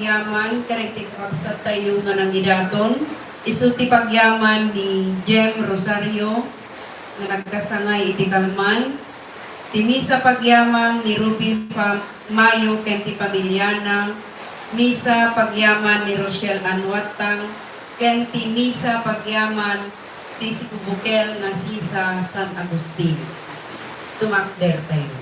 Yaman, karektik sa tayo nga nang idaton. Isuti pagyaman ni Jem Rosario, nga nagkasangay iti Kalman. Timisa pagyaman ni Ruby Mayo, kenti pamilyana. Misa pagyaman ni Rochelle Anwatang, kenti misa pagyaman ti si Kubukel na sisa San Agustin. Tumakder tayo.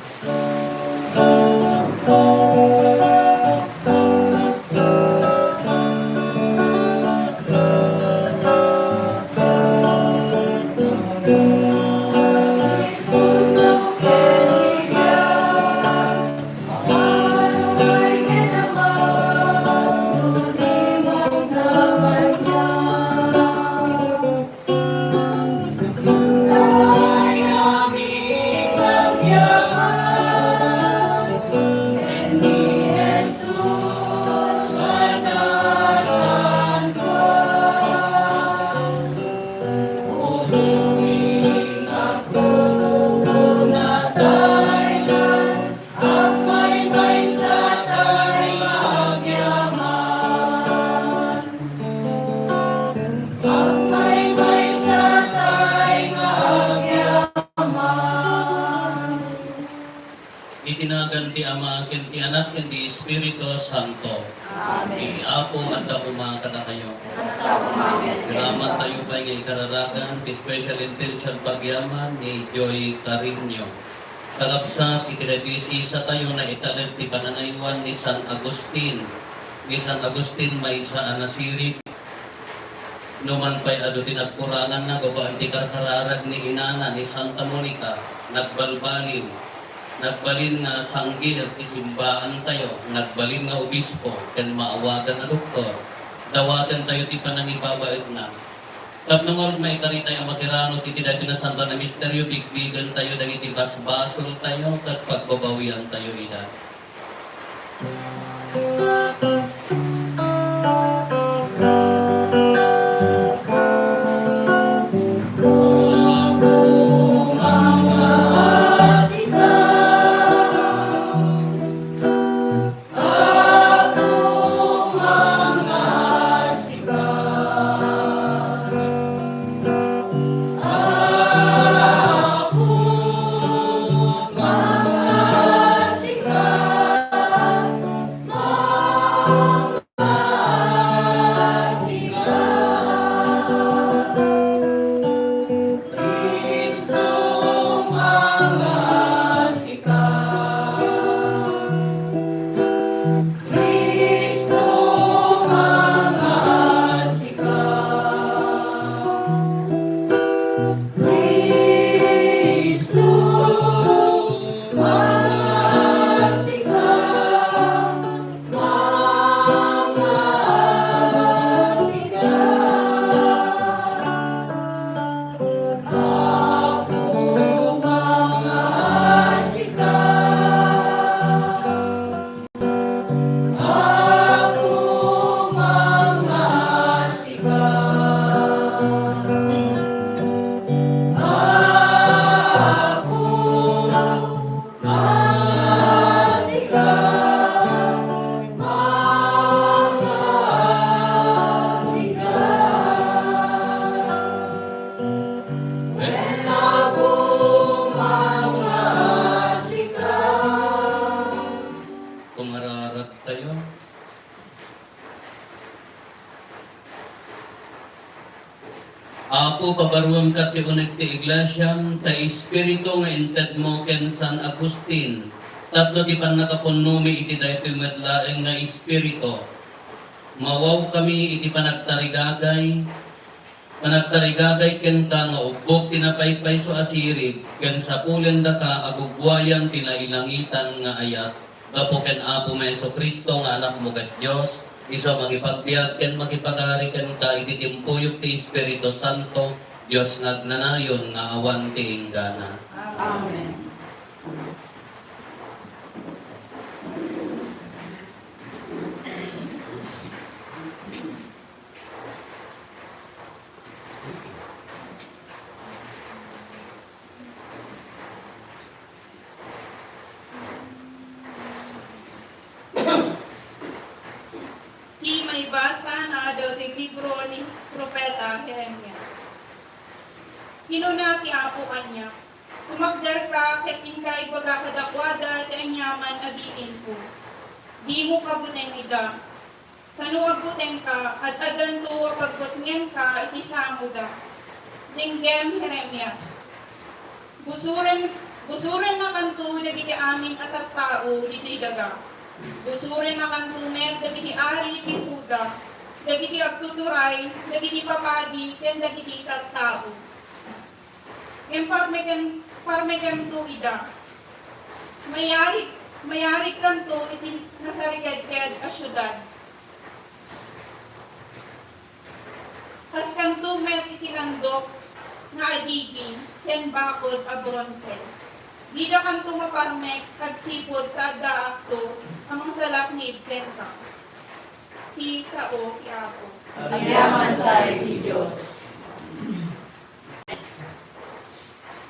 Itinagan ti Ama, ken ti Anak, ken ti Espiritu Santo. Amen. Apo at ako mga kada kayo. Salamat tayo pa ng ikararagan, ti special intention pagyaman ni Joy Carino. Kalapsat, itinadisi sa tayo na italag ti pananaywan ni San Agustin. Ni San Agustin may sa anasirit. Numan pa'y ado tinagkurangan na babaan ti karkararag ni Inana ni Santa Monica, nagbalbalin. Nagbalin nga sanggil at isimbaan tayo, nagbalin nga obispo, kan maawagan na doktor, dawatan tayo ti panangibabait na. Tapnungol may karita yung matirano, titidati na santa na misteryo, bigbigan tayo, dagiti basbasol tayo, kat pagbabawian tayo ina. Ako pabaruam kat ti unig ti iglesyam, ta espiritu nga inted mo ken San Agustin, tapno ti panakapunumi iti daytoy medlaeng nga espiritu. Mawaw kami iti panagtarigagay ken ka nga ubbok tinapaypay so asirig, ken sapulen da ka agugwayan tinailangitan nga ayat, gapo ken Apo Meso Kristo nga anak mo ket Dios, iso magipagbiag ken magipagari ken ka iti timpuyok ti Espiritu Santo, Dios ngagnanayon nga awan ti inggana. Amen. maibasa na daw ti libro ni Propeta Jeremias. Hinuna ti Apo kanya, kumagdar ka ket ingkay baga kadakwada ti anyaman abiin ko. Di mo kabuteng ida. Kanu agbuteng ka at adanto pagbutngen ka itisamo da. Dinggem Jeremias. Busuren na kanto dagiti amin at tao iti daga. Busuren na kanto met dagiti ari iti tuda. Dagiti agtuturay, dagiti papadi, ken dagiti tao. Ken parmeken to ida. Mayari kanto iti nasariked-ked a syudad. Kas kanto met iti landok nga adigi, ken bakod a bronze. Dida kanto maparmek, kagsipod tada akto, amang salaknib ken ka. Ti sao, Apo. Agyaman tayo ti Diyos.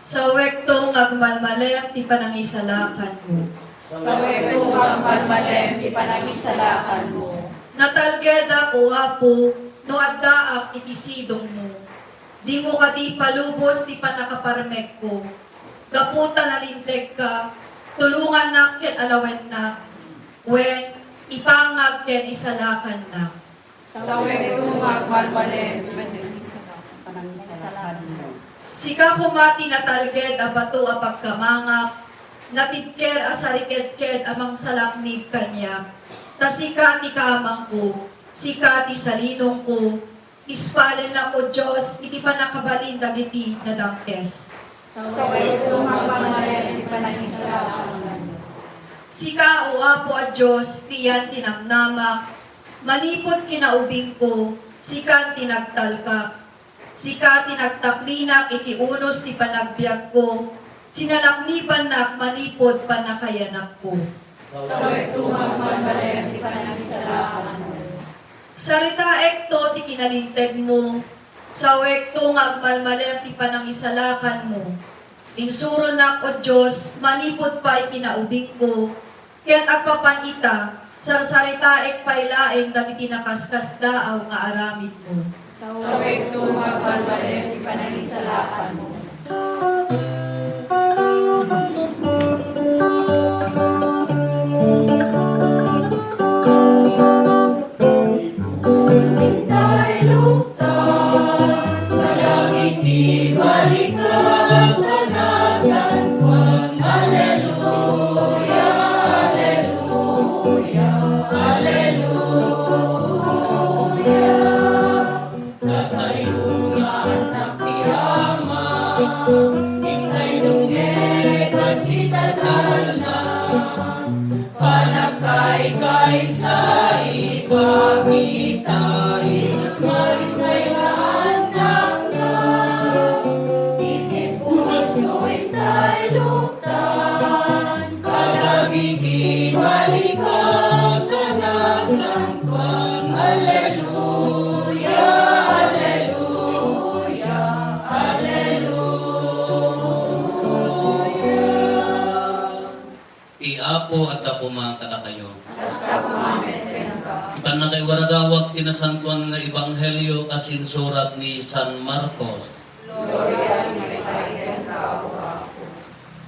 Sa wektong agmalmalem ti panangisalakan mo. Sa wekto ang pagmalem, ti panangisalakan mo. Natalgeda ko Apo, no addaak iti sidong mo. Di mo ka di palubos ti panakaparmek ko. Gaputa nalinteg ka, tulungan na ken alawen na. Wen, ipangag ken isalakan na. Sa wekto ang pagmalem, ti panangisalakan mo. Sika kumati natalged a bato a pagkamangak, natibker a sariked-ked amang salaknib kanya. Ta sika ti kamang ko, sika ti salinong ko, ispalen na ko Diyos, iti panakabalin dagiti nadangkes. Sa wekto ang pagmalem, ti panangisalakan mo. Sika o Apo a Diyos, tiyan tinamnamak, manipot kinaubing ko, sika tinagtalkak. Sika tinagtaklinak iti unos ti panagbiag ko, sinalakniban nak manipod panakayanak ko. Sa wekto ang pagmalem, ti panangisalakan mo. Sarita ekto ti kinalinteg mo, sa wekto nga agmalmalem ti panangisalakan mo. Insuro nak o Diyos, manipod pa ikinaubing ko, kaya't agpapanita, sarsarita ek pailaeng dagiti nakaskas daaw nga aramid mo. Sa wekto ang pagmalem, ti panangisalakan mo. Sumintay luktan, kadagiti balikan sa nasan Juan. Alleluia, alleluia, alleluia. Natayo nga anak ni Ama, ingay dungge kasi tatal na, panagkay-kay sa ipagita, isut marisay nga anak na, iti puso itay luktan, kadagiti balikan sa nasangkwan. Alleluia, alleluia, alleluia. Iapo at ako mga kayo. Hasta pumamet rin ka. Ipan na kay waradawag tinasantuan nga ebanghelyo kasin surat ni San Marcos. Gloria ni kay ka, O Apo.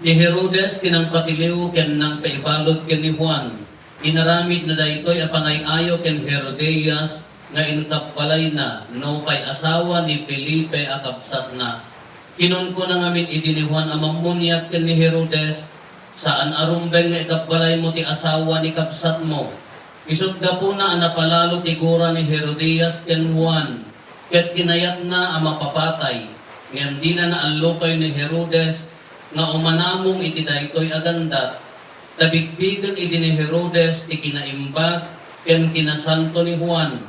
Ni Herodes kinang patiliw ken nang paibalod ken ni Juan. Inaramid na daytoy apangay-ayo ken Herodias nga inutapbalay na no kay asawa ni Felipe at kapsat na. Kinon ko na ngamin idi ni Juan amamunyat ken ni Herodes saan arumbeng nga ikapbalay mo ti asawa ni kapsat mo. Isut gapo na anapalalo ti gura ni Herodias ken Juan. Ket kinayat na ang mapapatay. Ngayon di na naallokay ni Herodes nga umanamong iti daytoy agandat. Tabigbigan iti ni Herodes ti kinaimbag ken kinasanto ni Juan.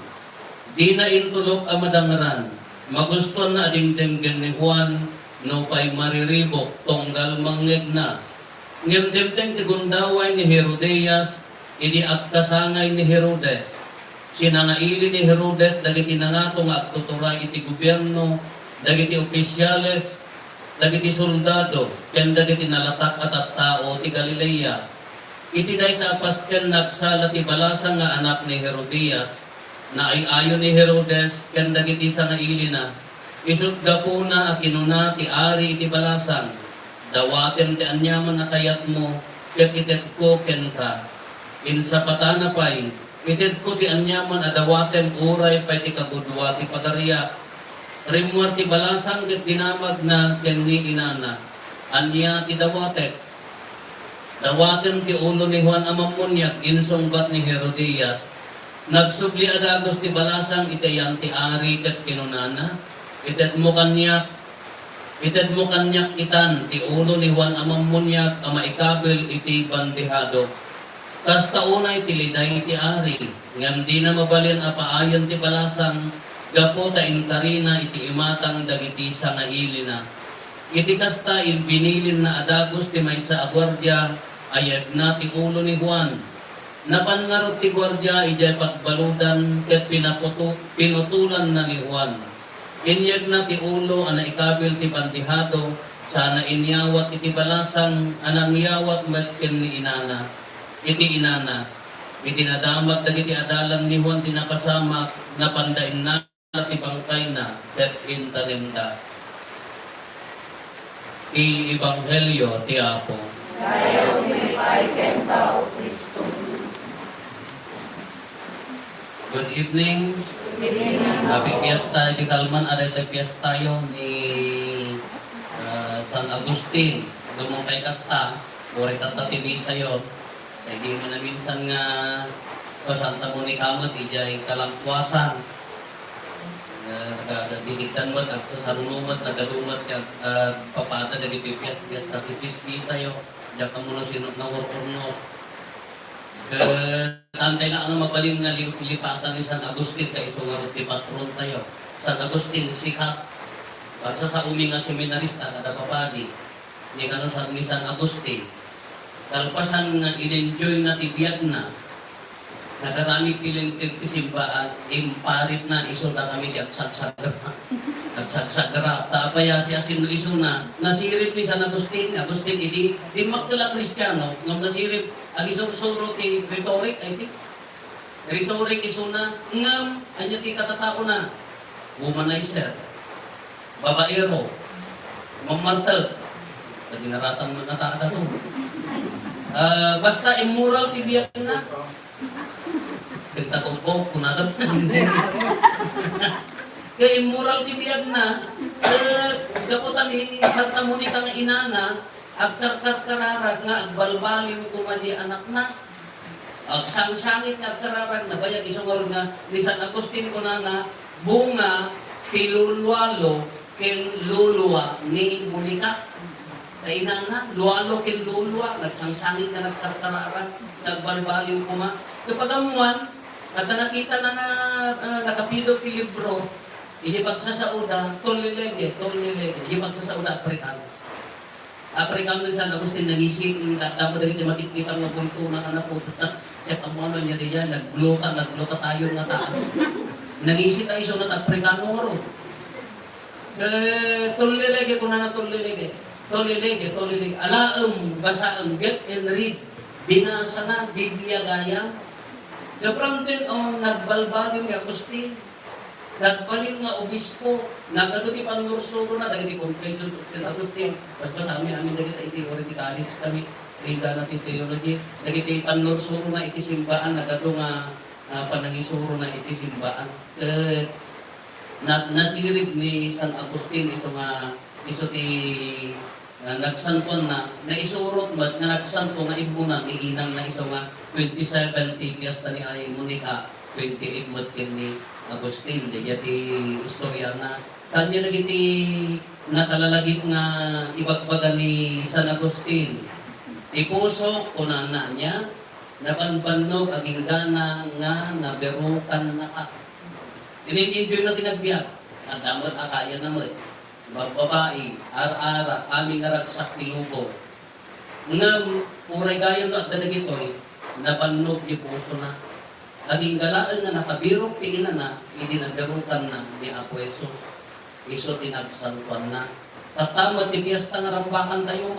Di na intulok ang madangran. Maguston na adingdenggen ni Juan no pay mariribok tonggal manggeg na. Ngem demteng ti gundaway ni Herodias idi agkasangay ni Herodes. Sinangaili ni Herodes dagiti nangato nga agtuturay iti gobyerno, dagiti opisyales, dagiti soldado, ken dagiti nalatak at tao ti Galilea. Iti dayta pasken nagsala ti balasa nga anak ni Herodias, na ay ayon ni Herodes ken dagiti sangaili na isut gapuna a kinuna ti ari iti balasan dawaten ti anyaman na kayat mo ket ited ko ken ka insa patana pay ited ko ti anyaman a dawaten uray pay ti kagudwa ti padarya rimwar ti balasan ket dinamag na ken ni inana anya ti dawaten ti ulo ni Juan Amamunyak insungbat ni Herodias nagsubli adagos ti balasan itayan ti ari ket kinunana ited mo kanyak itan ti ulo ni Juan Amamunyak a maikabil iti bandihado kasta unay ti liday ti ari ngem di na mabalin a paayon ti balasan gapo ta inkarina iti imatang dagiti sangaili na iti kasta binilin na adagos ti maysa a gwardiya ayag na ti ulo ni Juan napangarot ti gwardiya ijay pagbaludan ket pinutulan na ni Juan inyag na ti ulo ana ikabil ti bandihado sana inyawat iti balasang anang yawat metken ni inana iti nadamag dagiti adalan ni Juan ti nakasamak napandain na ti bangkay na ket intarimda ti ebanghelyo ti Apo. Dayaw pinipay ken tao Kristo. Good evening. Happy Fiesta di Kalman. Ada tayo fiesta yun ni San Agustin. Dumong kay Kasta. Uri tatatibisa yun. Hindi mo na minsan nga Santa Monica mo, ijay kalangkwasan. Nagdidigtan mo at sasarunumat, nagalumat kag papata dagi fiesta tibisa yun. Diyan ka muna sinot na warporno. Antay na ang mabaling nga lipatan ni San Agustin kay isungarot ti patron tayo. San Agustin, sikat. Pagsa sa umi nga seminarista, kada papadi, ni San Agustin. Kalpasan nga in-enjoy na tibiyag na, nakarami piling tisimbaan, imparit na iso na kami di agsagsagara. Tapaya si Asin no iso na, nasirip ni San Agustin, di magtula Kristiyano, ngam nasirip, ang isang suro ti rhetoric, I think. Rhetoric iso na, ngam, anya ti katatako na, womanizer, babaero, mamartag, naginaratan mo natakata to. Basta immoral ti biyak na. Kagtakumpok, kunagat na. Kaya immoral ti biyak na, gaputan ni Santa Monica nga inana, agkarkarkararag nga agbalbaliw kumadi anak na. Agsangsangit nga agkararag na bayag isungor nga ni San Agustin ko na bunga pilulwalo ken luluwa ni Monica. Kaya na, luwalo ken luluwa, nagsangsangit na nagkarkararag, nagbalbaliw kuma. Kapagamuan, at nakita na nakapilog ti libro, ihipagsasauda, tolilege, ihipagsasauda, Afrikano. Afrikano ni San Agustin, nangisip, dapat rin makikita ng punto na anak ko. Kaya pamuano niya diyan, nagluta tayo nga tao. Nangisip tayo so na Afrikano ro. Tolilege, kung na tolilege. Tolilege. Alaam, basaam, get and read. Binasa na, Biblia gaya. Naprantin ang nagbalbalin ni Agustin. Nagbalin nga obispo. Nagaluti pang nursuro na. Dagiti Confessions of St. Agustin. Basta amin dagiti iti oriti college kami. Riga natin theology. Dagiti pang nursuro na iti simbaan. Nagado nga panangisuro na iti simbaan. Nasirip ni San Agustin iso ti nagsanton na isurot ba't nga nagsanto nga ibunan ni inang na iso nga 27 ti fiesta ni ay Monica 28 matkin ni Agustin di istorya na kanya nagiti nakalalagit nga ibagbaga ni San Agustin ipusok kunana niya napanbanog aging gana nga naberukan na ka in-enjoy na tinagbiyak at damat akaya naman babae, ara-ara, aming naragsak ti lugo. Ngam, uray gayon na at dalagitoy, napanog di puso na. Aging galaan nga nakabirok ti ina na, idinagarukan na ni Apo Jesus. Iso tinagsantuan na. Tatamad ti piyesta nga rambakan tayo,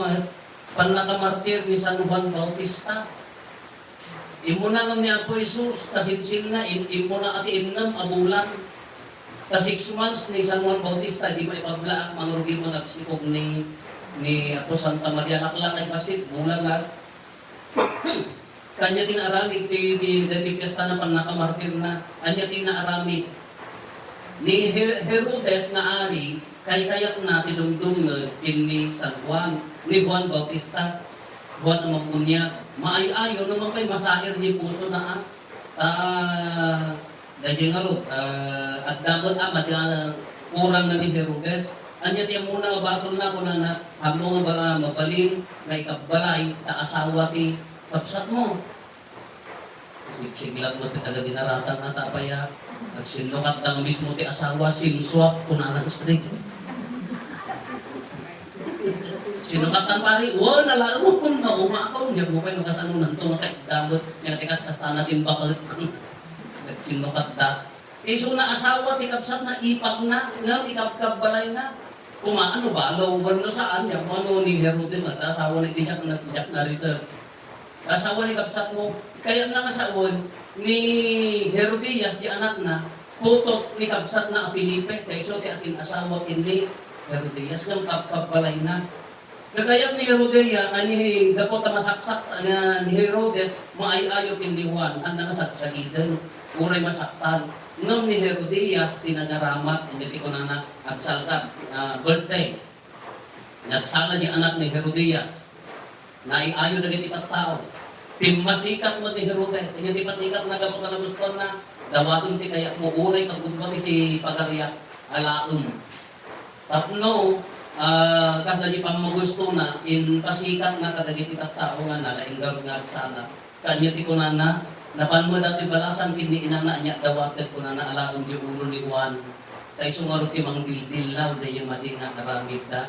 panakamartir ni San Juan Bautista. Imo na nga niya po Jesus, kasinsil na, imo na ati imnam, abulan. Ka 6 months ni San Juan Bautista, di ba ipablaak, mangrugin mga agsipog ni Apo Santa Maria, nakla kay Pasit, bulan lang. Kanya tinaaramid, di piesta na pan nakamartir na, kanya tinaaramid. Ni Herodes na ari, kay-kayak na tinumdum ni San Juan, ni Juan Bautista. Juan ang mamunya, maayo-ayo naman kay masahir ni puso na dahil nga ro, at dapat amat kurang na ni Herodes. Anya tiya muna nga basol na ko na hamo nga mabalin na ikabalay ta asawa ti kapsat mo. Siglag mo ti taga dinaratan na tapaya. At sinukat ng mismo ti asawa, sinuswap, punanan sa rin. Sinukatan pari, nalaan mo kung maumakaw niya, mo kayo nakasanunan ito, nakaitamot, niya tikas-kasta natin bakal. Sinukat da. So na asawa, tikapsat na, ipak na, ikapkap balay na. Ano ba, alawan na saan niya, kung ano ni Herodes na, asawa na itinyak na reserve. Asawa ni kapsat mo, kaya na nga saon, ni Herodias, di anak na, putot ni kapsat na Felipe, kaya so ti ating asawa ni Herodias, ng kapbalay na. Nagayap ni Herodia, ani dapot na masaksak ni Herodes, maayayo kini Juan, ang nangasaksagidan, uray masaktan. Nung ni Herodias, tinagaramat, hindi ko na agsalkat, birthday. Nagsala ni anak ni Herodias, naiayo na giti tao. Masikat mo ni Herodes, hindi masikat na gabot na gusto na, dawaton ti kaya mo, uray kagubati si Pagariak, alaum. Tapno, kada di pa magusto na, in pasikat na kada di tao nga na, lainggar nga sana. Kanya ti ko na napan mo dati balasan, kini inana niya, dawatet ko na alaum di ulo ni Juan. Kaya sumarot ti mang dildil law, dahi madi nga karamit da.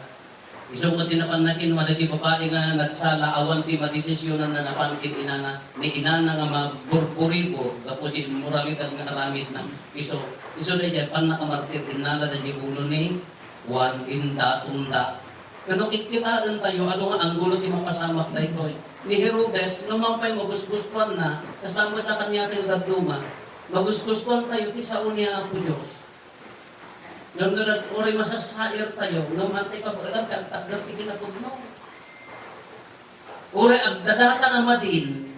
Isong nga tinapan natin, madati babae nga nagsala, awan ti madesisyonan na napankin inana, ni inana nga magburburibo, gapo di moralidad nga karamit na. Iso na dyan, pan nakamartir, inala na di ulo ni Juan, inda, tunda. Pero kikitaan tayo, ano nga ang gulo ti mapasamak na ito. Ni Herodes, lumampay magusgustuan na, kasama na kanya tayo dadluma, magusgustuan tayo, ti sao niya Apo Diyos. Nung oray masasair tayo, namantay ka ba, agad kinapod mo. Oray agdadata nga madin,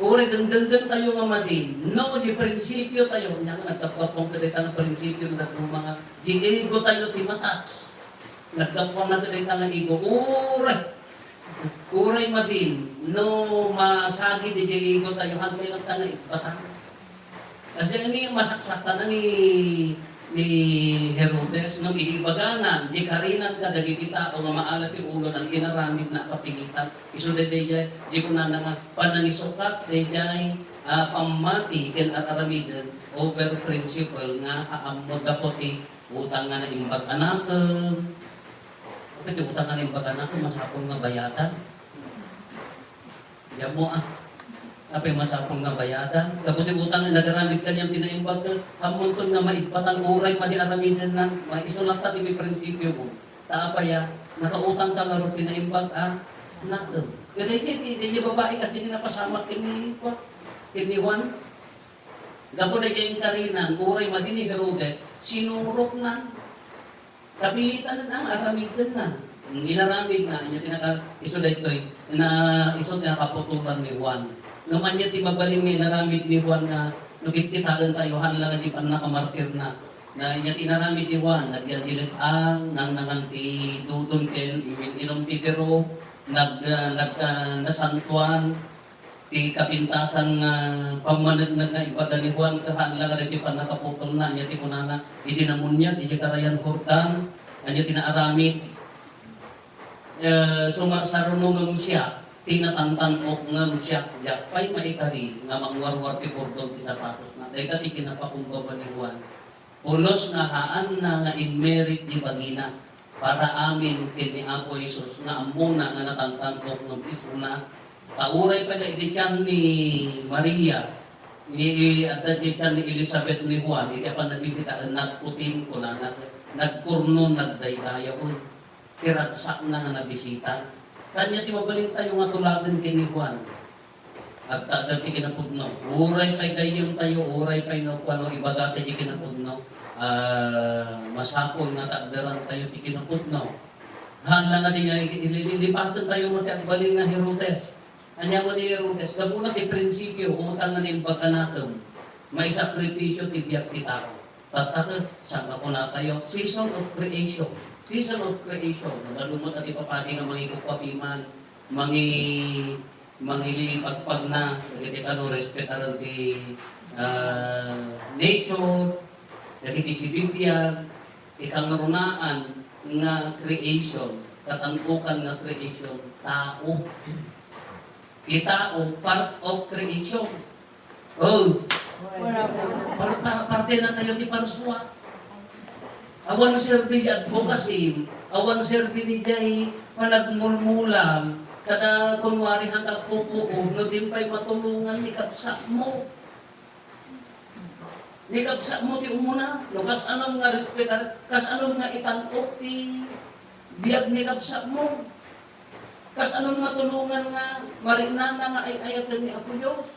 oray dendenden tayo nga madin, no, di prinsipyo tayo, nga nagkapapong kadita ng prinsipyo na mga, di ego tayo ti matats. Nagkapapong na kadita ng ego, oray madin, no, masagi di ego tayo, hanggang lang tayo ipatang. Kasi ini masaksaktan ni Herodes nung iibaganan, di karinan ka dagiti tao nga maalat yung ulo ng inaramid na kapingitan. Isunod day di ko na nga panangisukat, day pamati ken aramidan over principle nga magdapoti utang nga na imbag anak. Kapit utang nga na imbag anak, masapong nga bayatan. Diyan mo Apay masapong nga bayadan. Kabuti utang na nagaramid kanyang tinaimbag ka. Hamuntun nga maipatang uray mali aramidan lang. Maisulat ta may prinsipyo mo. Taapaya, nakautang ka nga rin tinaimbag nato. Kaya hindi babae kasi hindi napasamak kini Juan. Gapo na kayong karinan, uray madini Herodes, sinurok na. Kapilitan na aramidan na. Inaramid na, niya isulay ito na isot na kaputulan ni Juan. Naman niya ti mabaling may naramid ni Juan na nukititagan tayo, hanlang di pan nakamartir na. Na niya tinaramid ni Juan, nagyan-gilit nang nanganti dudon ken, inom ti Pero, nasantuan, ti kapintasan nga pamanag na ibaga ni Juan, kahanlang di pan nakaputol na, niya ti kunana, idinamunya, di karayan Jordan, niya tinaaramid, sumarsarunong siya, tinatantan o nga siya, pa'y maikari nga mangwarwar ti pordong ti sapatos na. Dahil kati kinapakumbaba ni Juan. Pulos na haan na nga in merit di bagina para amin kini Apo Jesus nga amuna nga natantan o ng isuna. Tauray pala idikyan ni Maria, at idikyan ni Elizabeth ni Juan, iti pa nabisita, nagputin ko na, nagkurno, nagdaydaya o. Tiradsak na nga nabisita. Kanya ti mabaling tayo nga tulagan kay ni Juan. At tagal ti kinapudno. Uray pa'y gayong tayo, uray pa'y no, kung ano ibagate ti kinapudno. Masapol na tagdaran tayo ti kinapudno. Hanlang nga di nga, ililipatan tayo mo ti agbalin nga Herodes. Anya mo ni Herodes, gabuna ti prinsipyo, utang nga nimbaga natin. May sakripisyo ti biyak ti tao. Tataka, saan ako na tayo? Season of creation. Season of creation. Nagalumot at ipapati ng mga ikupapiman, mangiling pagpag na, kasi ano, respetaran di nature, kasi ti si Biblia, ikang narunaan nga creation, katangkukan nga creation, tao. Tao, part of creation. Oh, parte na tayo ti parswa. Awan serbi di advocacy, awan serbi ni jay panagmulmulam, kada kunwari hanggang pupuo, no din pa'y matulungan ni kapsa mo. Ni kapsa mo ti umuna, no kas anong nga respetar, kas anong nga itangkok ti biyag ni kapsa mo. Kas anong matulungan nga, marinana nga ay ayatan ni Apo Diyos.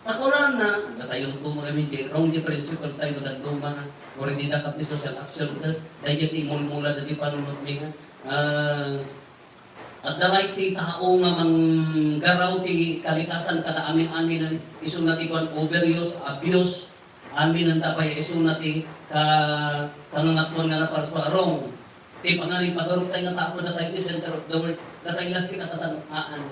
Ako na natayon ko mga minti, wrong di principle tayo naganduma nga, o rin dinakap ni social action, dahil ti imulmula na di panunod niya. At daray ti tao nga manggaraw ti kalikasan kada amin-amin na isun na ti kwan overuse, abuse, amin ang tapay isun na ti kanangatuan nga na parswa wrong. Ti pangaling pagarot tayo na tao na tayo ni center of the world, na tayo lang ti katatanaan.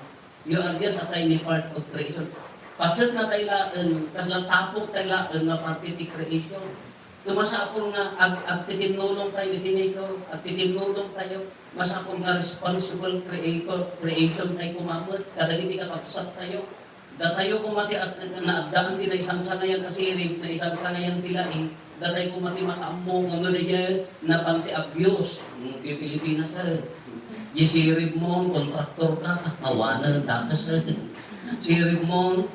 You are just a tiny part of creation. Pasat na tayo laan, kas lang tapok tayo laan na parte ti creation. Masapol nga, agtitinulong tayo, agtitinulong tayo, masapol nga responsible creation tayo kumamot, kada hindi kakapsat tayo. Da tayo kumati at naagdaan din na isang sangayan asirig, na isang sangayan tilaing, da tayo kumati makaambong, ano na yan, na panti-abuse, ng Pilipinas sa isirib mo, kontraktor ka, awanan, takas sirib mo,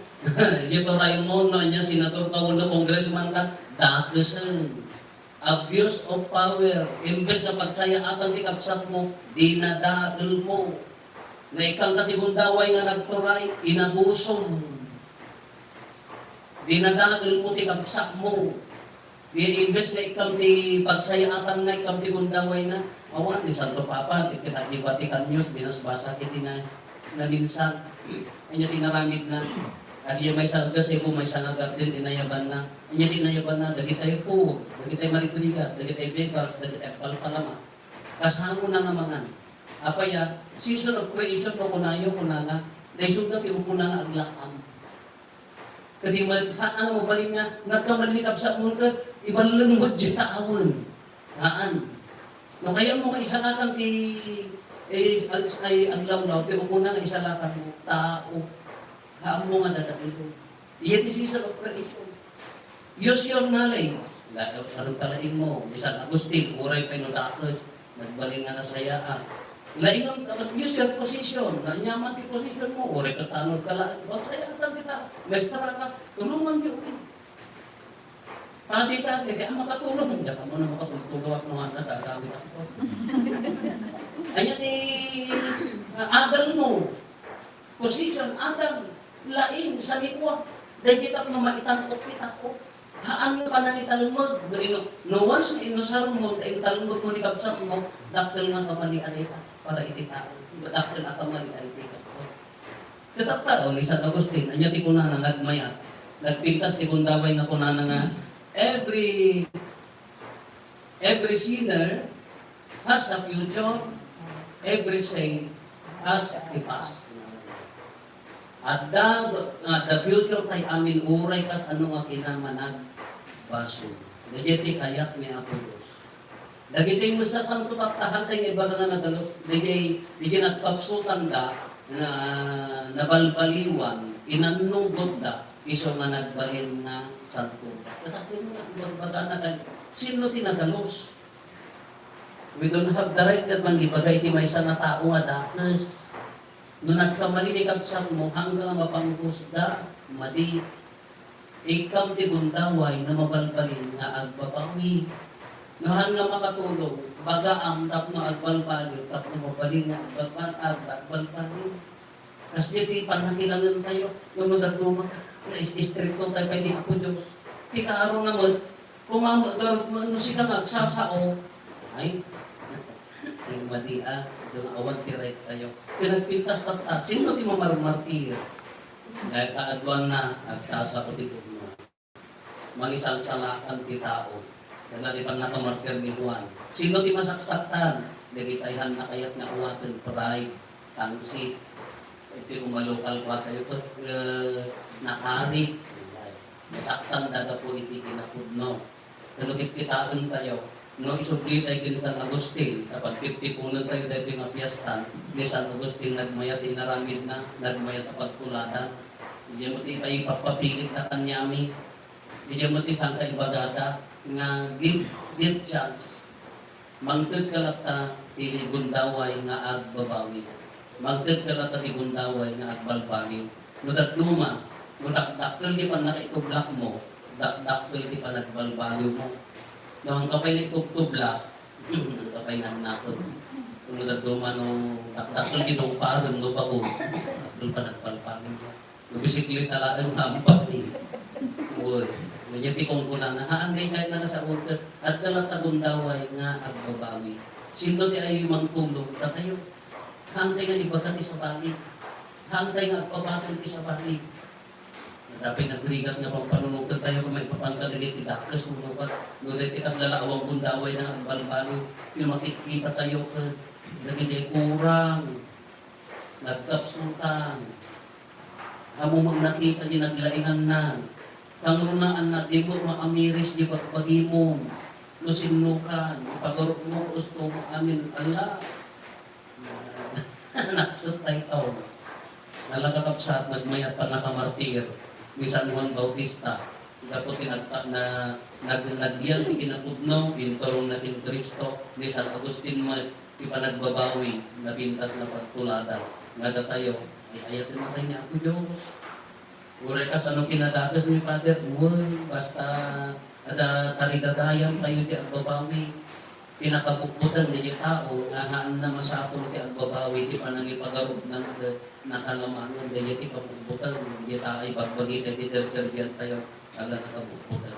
dito Raymond, no, niya, senator ka, wala congressman ka, dakesan. Abuse of power. Imbes na pagsayaan di kapsat mo, dinadakil mo. Na ikang katigundaway nga nagturay, inabusom. Dinadakil mo ti kapsat mo. Imbes na ikang ti pagsayaan na ikang tigundaway na, awan, ni Santo Papa, kita di Vatican News, binasbasa kiti na minsan. Anya tinaramid na. At yung may sargas ko, may sanagap din, inayaban na. Inya tinayaban na, dagi tayo po, dagi tayo marikurigat, dagi tayo bekars, dagi tayo palpalama. Kasamo na nga mga. Apa ya, season of creation ko kunayo, kunanga, naisog na tiyo kunanga aglaam. Kadi ano mo balik nga, nagkamalikap sa mundo, ibang lungod dyan taawan. Haan. No, kaya mo ka isa lakang ay aglaw-law, pero muna nga isa lakang mo, tao. Haan mo nga dadakil ko. Iyan is season of creation. Use your knowledge. Sarang talain mo. San Agustin, uray pa inodakos. Nagbaling nga nasayaan. Use your position. Nanyaman ti position mo. Uray ka tanod ka lang. Magsayaan kita. Mestara ka. Tulungan niyo. Pati ka. Hindi ka makatulong. Hindi ka mo na makatulong. Mga nadagawin ako. Ayan adal mo. Position, adal. Lain sa likwa. Dahil kita na maitangkot ko. Haan nga pa nang italmod. No once na inusar mo, ay italmod mo ni kapsat mo, daktil nga kamalian ita para ititaan. Daktil nga kamalian ita. Katakta, ni San Agustin, anya ti kunana nagmayat. Nagpintas ti kundaway na kunana nga, every sinner has a future, every saint has a past. At the future tay amin uray kas ano nga kinamanag baso. Dagiti kayak ni Apo Diyos. Dagiti mo sa santo taktahan tayo ibaga nga nagalos. Dagiti nagkapsutan da na nabalbaliwan, inanugot da, iso nga nagbalin na santo. Kasi mo nagbaga na sino tinagalos? We don't have the right that manggibagay ti may isa na tao nga dakas. Nung nagkamalinikap sa mo hanggang mapanghusda, madi, ikaw di gundaway na mabalbalin na agbabawi. No hanggang makatulong, baga ang tap na agbalbalin, tap na mabalin na agbalbalin. Kasi di panakilangan tayo, nung magagduma, istrikto tayo kay di ako Diyos. Di kaaro na mo, kumamo, ano sila magsasao, ay, ay madia, so awan tiray tayo. Pinagpintas tatas, sino di mamarmartir? Dahil kaadwan na, agsasao dito mo. Manisalsalakan ti tao. Kaya di pa nakamartir ni Juan. Sino di masaksaktan? Dagitayhan na kayat nga awatin, pride, tangsi. Ito yung malokal ko tayo ko, nakari. Masaktan daga po iti kinapudno. Kanugit kitaan tayo. No, isubli tayo kini San Agustin. Kapag 50 punan tayo dahil yung apiyastan, ni San Agustin nagmayat, inaramid na, nagmayat kapag kulatan. Hindi mo tayo ipapapilit na kanyami. Hindi mo tayo isang kaibagata nga give chance. Mangtid ka lang ta, gundaway nga agbabawi. Mangtid ka lang ta, gundaway nga agbalbali. Mudat luma, mudak-dakil di pa nakitublak mo, dak-dakil di pa nagbalbali mo. Noong kapay nakitublak, kapay nanakot. Mudat luma nung dak-dakil di nung parang no bago, dakil pa nagbalbali mo. Nubisiklit na lang ang hampay. Uy. Jadi kung kuna na haanday kahit na sa order at kalatagundaway nga agbabawi. Sino ti ay mangtulog ta tayo? Hangkay nga ibagat sa bali. Hangkay nga agpabasol ti sa bali. Dapat nagrigat nga pang panunugan tayo kung may papangka dili ti daklas unubat. Ngunit ti kas lalawang bundaway na agbalbali. Yung makikita tayo ka nagindi kurang. Nagkapsutan. Hamumang nakita di naglaingan na. Pangrunaan na, di mo maamiris, di pagpagimon, lusinukan, pagurok mo, gusto mo, amin, ala. Naksot tayo. Nalagakapsat, nagmayat pa nakamartir, ni San Juan Bautista. Dapat nagyan, kinapudno, pinturong natin Kristo, ni San Agustin mo, ipanagbabawi, nabintas na pagtuladan. Nada tayo, ay ayatin na tayo niya, ako Diyos. Uray kas anong kinadagas ni Father, basta ada tarigagayan tayo di agbabawi. Pinakabukbutan di tao, ngahaan na masapo ti agbabawi, di pa nang ipagarog ng nakalamangan, di ti pabukbutan, di tayo bagbagi, di ser-serbian tayo, ala nakabukbutan.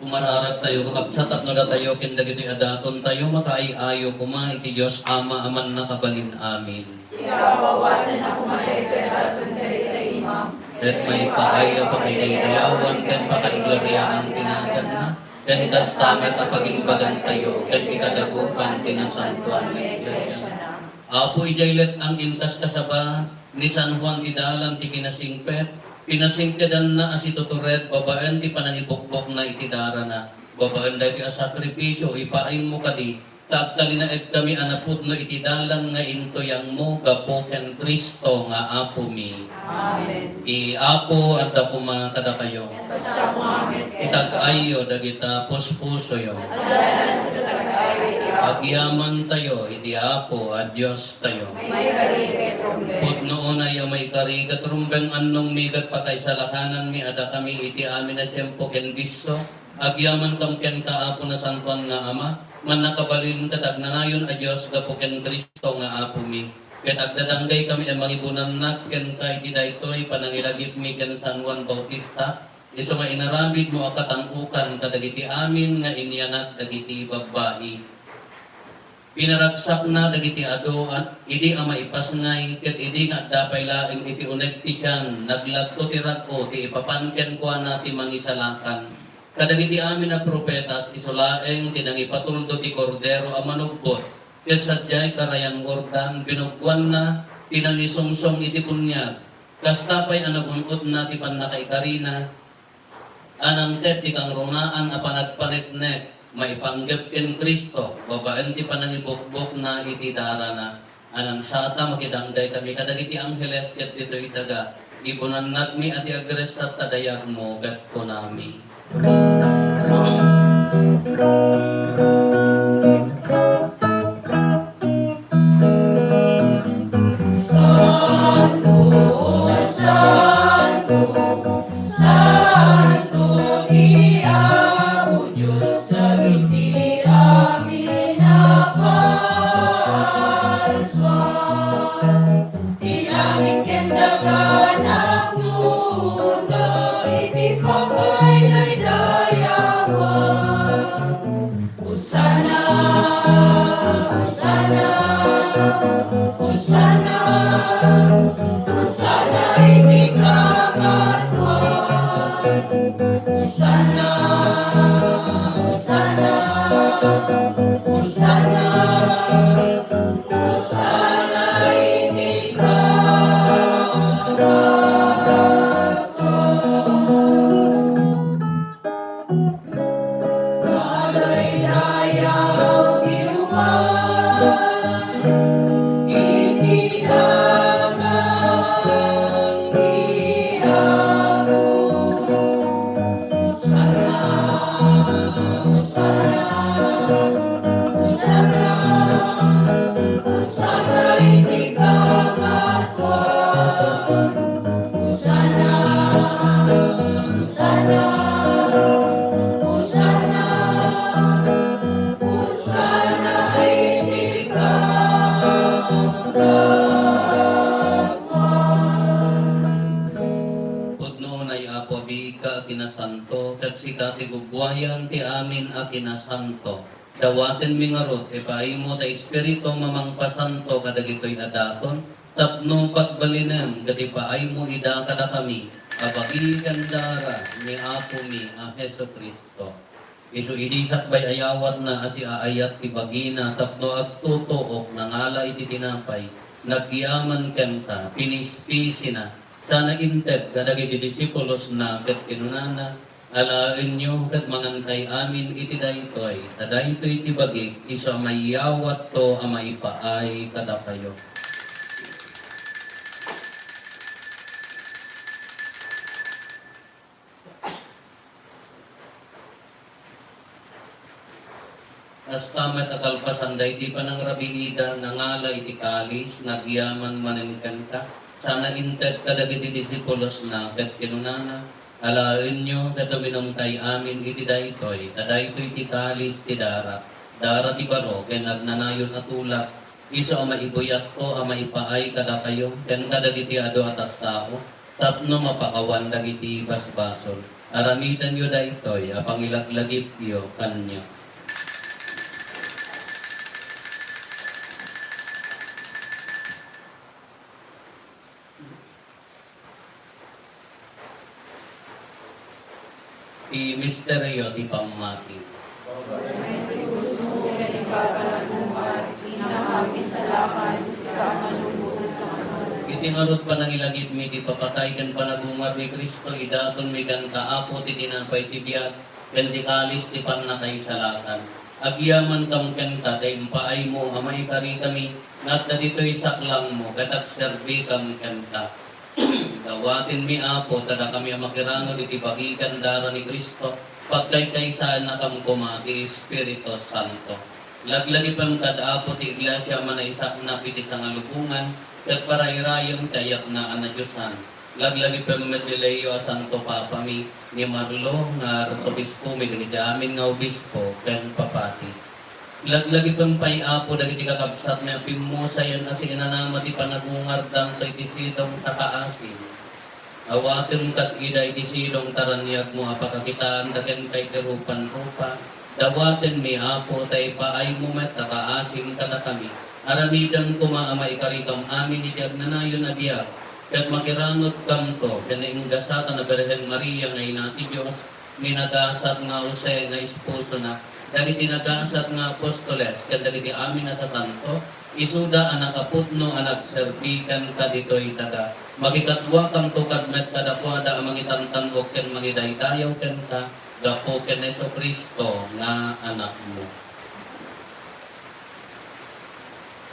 Umararag tayo, kakabsatap na tayo, kindagiti adaton tayo, makaiayo kuma, iti Diyos Ama, aman nakabalin amin. Iapawatan ako maayagay aton karita imam. At may paayo pakikayawan, kan pakaiglorya ang tinagan na, dan itas tamat at pagimbagan tayo, kan ikadagupan tinasantuan na iglesia. Apo ijaylet ang intas kasaba, ni San Juan ti dalan ti kinasingpet, pinasingkedan na asi tuturet, babaan ti panangibukbok na itidara na, babaan da ti asakripisyo, ipain mo kadi, taagtali na kami anapud no itidalan nga intoyang mo, gapo ken Kristo nga apo mi. Amen. Apo at ako mga kada kayo, Basta po amin kaya. itag-ayo dagita puspuso yo. At dadalan sa tagay, iti ako. Agyaman tayo, iti Apo, at Diyos tayo. May karigay trumpet. Put noon ay may karigat rumbeng anong migat patay sa lakanan mi ada kami iti amin at siyempo ken biso. Agyaman kam ken kaapo na santuan nga ama. Man nakabalin katag nanayon a Diyos gapo ken Kristo nga apo mi. Ket agdadanggay kami ang mangibunan nak ken kay ti daytoy panangilagip mi ken San Juan Bautista. Iso nga inarambid mo akatang-ukan kadagiti amin nga inianak dagiti babae. Pinaragsak na dagiti ado at idi ang maipasngay ket idi nga dapay laing iti uneg ti tiyan naglagto ti rag-o ti ipapanken kuan na ti mangisalakan. Kadagiti amin na propetas isolaeng tinangipatuldo ti kordero a manugbot ket sadyay karayan Jordan binugwan na tinangisungsong iti bunyag. Kastapay ang nagunod na ti pannakaikarina anang ket ti kang rungaan a panagpanetnek maipanggap ken Kristo, babaan ti panangibukbok na iti dara na, anang sata makidangday kami kadagiti angheles ket dito'y taga, ibunan nagmi ati agres at tadayag mo ket konami. Santo, Santo, Santo, di Apo Diyos, dagiti amin napaswan. Tinangin ken daganak nuna, iti pakay na'y dayawan. Usana, Usana, Usana, Usana iti kamatwan. Usana, Usana, Usana, Usana iti kamatwan. Alay-layang iluman, itilagang iabot. Sana, sana, sana, sana iti kamatwan. Sana, sana, Usana, Usana iti kamatwan. Pudno na Apo di ka kinasanto, ket sika ti gugwayan ti amin a kinasanto. Dawaten mi ngarot, ipaimo ta espiritu mamangpasanto kadagitoy adaton, tapno pagbalinem, kati paay mo ida kada kami, abagigan dara ni Apo mi a Heso Kristo. Isu idisak bay ayawat na asi aayat ti bagina, tapno agtutuok nangala iti tinapay, nagyaman kenta, pinispisi na, sana intep kadagiti disipulos na ket kinunana, alaen nyo ket mangantay amin iti daytoy, tadaytoy ti bagik, isu mayawat to a maipaay kada kayo. Astamat akalpasanday di panang rabiida nangala iti kalis nagyaman manengkenta sana intet kadagiti disipulos na ket kinunana alaen nyo kataminong tay amin iti daytoy tadaytoy ti kalis ti dara ti baro ken agnanayon atulak iso a maibuyat ko a maipaay kada kayo ken kadagiti ado at tao tapno mapakawan dagiti basbasol aramitan yo daytoy a pangilaglagip yo kanyo. Ti misteryo ti pamati. Pinamagin sa lakas, sa manubos sa kasunod. Iti tingarot pa nangilagid mi di papatay kan panagumar ni Kristo idaton mi kan kaapo ti tinapay ti biyak kan ti kalis ti pannakay salatan. Agyaman kam kanta day impaay mo amay kari kami nat dito'y saklang mo katak serbi kam kanta. Dawatin mi apo tada kami amakirango iti bagikan dara ni Kristo pagkaykaysaan na kam kumati Espiritu Santo. Laglagi pang kadaapo ti iglesia manaisak na piti sa ngalubungan kat parayrayong kayak na anadyosan. Laglagi pang medileo a Santo Papa mi ni Marlo nga Arsobispo mi dagiti amin nga obispo ken papati. Laglagi pang pay-apo dagiti kakabsat na pimusayan na sinanama ti panagungardang kay ti sidong takaasin. Awaten kat iday ti sidong taranyag mo apakakitaan daken kay kerupan-rupa. Dawaten mi apo tay paay mo met takaasim kada kami. Aramidan kumaama ikarikam amin iti agnanayon na diyak. Kat makirangot kam to kanainggasatan na Birhen Maria nga ina ti Dios minagasat nga Jose nga esposo na dagiti nagasat nga apostoles ket dagiti amin na sa santo isuda anak aputno anak serbikan kaditoy tada magikatwa kam to kadmet kadakwada amang itantanok ken magidaydayaw ken ka gapo ken Jesucristo nga anak mo.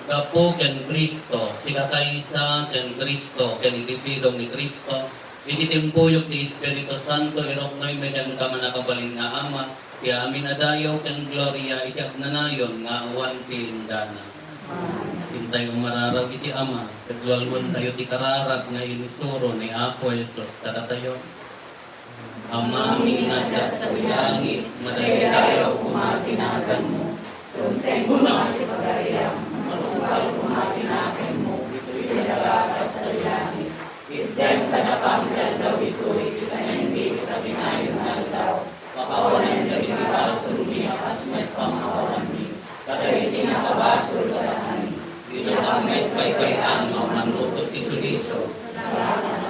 Gapo ken Kristo, sila kaysa ken Kristo, ken itisidong ni Kristo, ititimpuyok ni Espiritu Santo, irok noy medyan ka manakabalin nga ama, kaya amin adayaw ken Gloria, itiak nanayon nga awan tindana. Hintay kong mararaw iti ama, kagwalwan tayo ti kararag nga inisuro ni Apo Jesus, kada tayo. Ama, minadya sa langit, madali tayo kumatinagan mo, tunteng kumati pagayam, matupal kumatinagan mo, itinalagas sa langit, item ka na pamdal daw ito'y, kaya hindi kita pinayunan daw, pakawanan ka binibasol, binakasmet pamawalan ni, katay tinakabasol ka na kami, binakamet kay ano, manutot isuliso, salamat.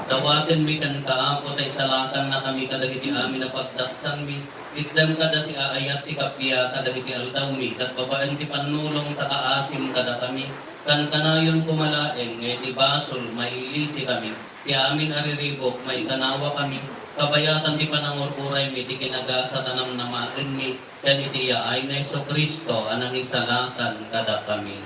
Dawaten mi kan kaapo tay salatan na kami kadagiti amin na pagdaksan mi. Itdem kada si aayat ti kapya kadagiti aldaw mi. Kat babaan ti panulong takaasim kada kami. Kan kanayon kumalaeng ngeti basol mailisi kami. Ti amin ariribok may kanawa kami. Kabayatan ti panangururay mi ti kinagasa tanam na maen mi. Kan iti ay na Jesucristo anang isalatan kada kami.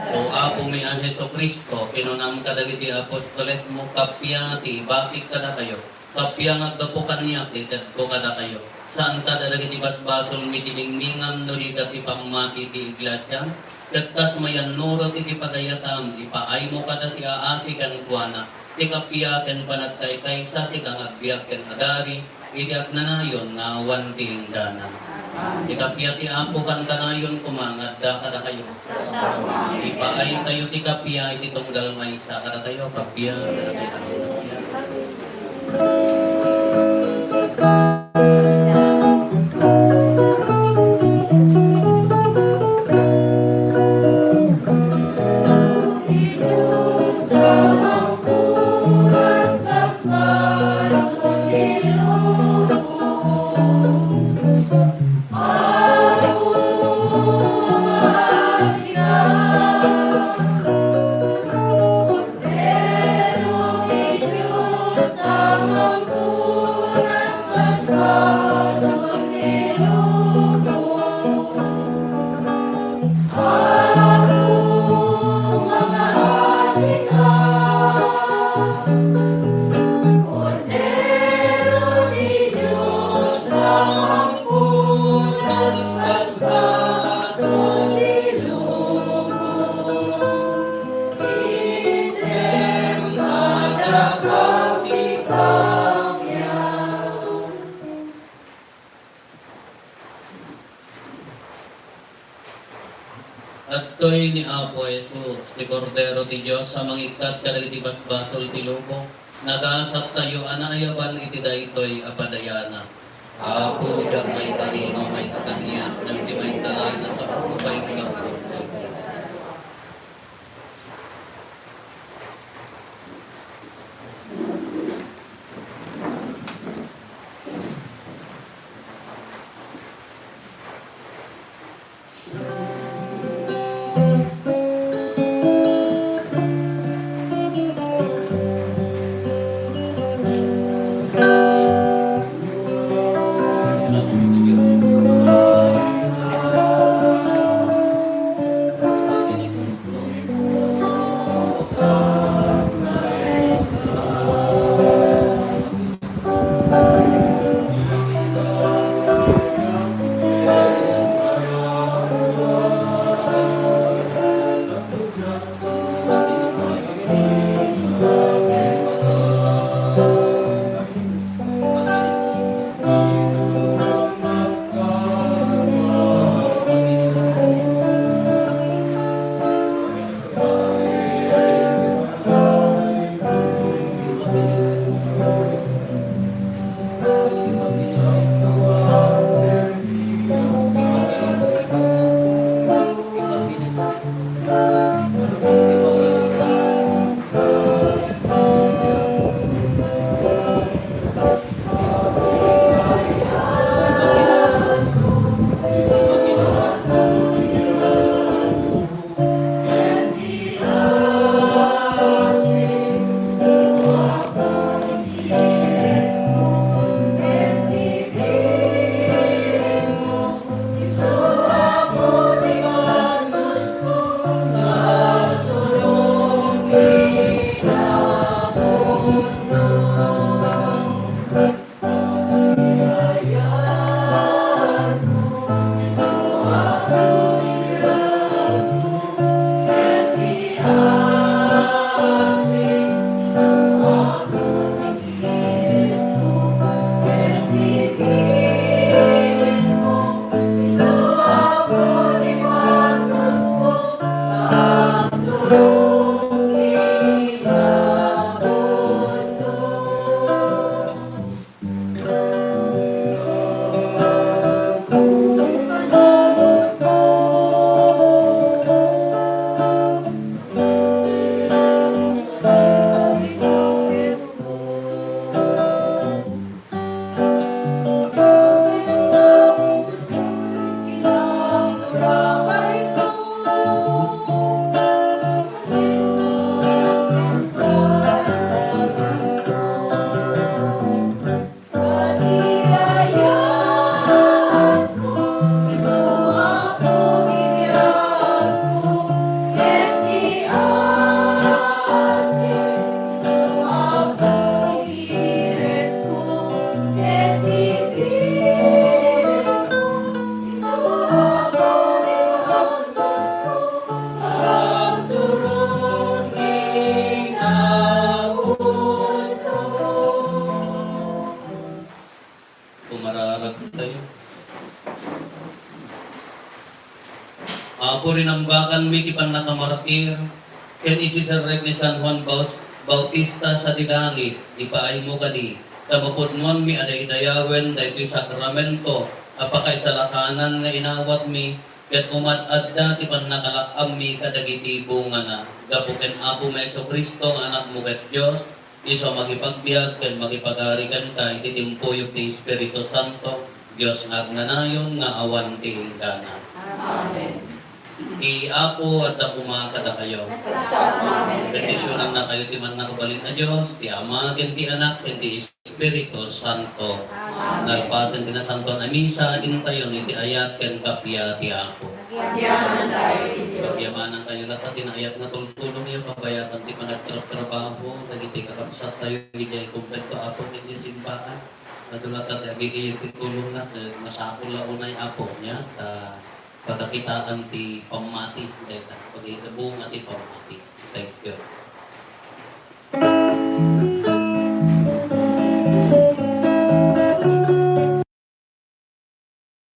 So apo mi ang Jesucristo, pinunam kadagiti apostoles mo, kapya ti bakit kada kayo. Kapya nga gapukan niya, titad ko kada kayo. Saan kada dagiti basbasol mi tiningningan no di ti pamati ti iglesia. Katkas mayan nuro ti pagayatam, ipaay mo kada si aasi kan kuana. Ti kapya ken panagkaykay sa si kang agbiyak ken agari, itiak nanayon nga awan tindanan. Ikapya ti apo kan kanayon kumangat da kada kayo. Ipaay kayo ti kapya iti tunggal maysa kada kayo kapya. At to'y ni Apo Jesus, ti Cordero ti Diyos, sa mangikat kadagiti basbasol ti lupo, nagasat tayo anayaban iti daytoy apadayana. Apo, diyan may talino, may kakanya, nang di may salana sa upay ng Pumararag tayo. Apo rin ang bakan mi kipan nakamaratir. Ken isisarek ni San Juan Bautista sa dilangit. Ipaay mo kadi. Kamapudmon mi aday dayawen dahil sakramento. Apakay sa lakanan nga inawat mi. Ket umat-adda tipan nakalakam mi kadagiti bunga na. Gapuken Apo Meso Kristo nga anak mo ket Dios. Iso makipagbiag ken makipagarigan ka ititimpoyok ni Espiritu Santo. Dios nagnanayon nga awan ti ingkana. Amen. Apo at ako kada kayo. Nasa Amen. Petisyonan na kayo ti man nakabalit na Diyos, ti Ama, ken ti Anak, ken ti Espiritu Santo. Nagpasan ti na Santo na misa, din tayo ni ti ayat, ken kapya ti Apo. Pagyaman tayo, Diyos. Pagyamanan tayo lahat, tinayat na tultulong niyo, pabayatan ti managtrabaho, nagiti kakapsat tayo, higay kumpleto Apo, ken ti simbahan. Nadulat at higay tulong na, masakol la unay Apo niya, pagkakitaan ti pamati, pag-itabong at ti pamati. Thank you.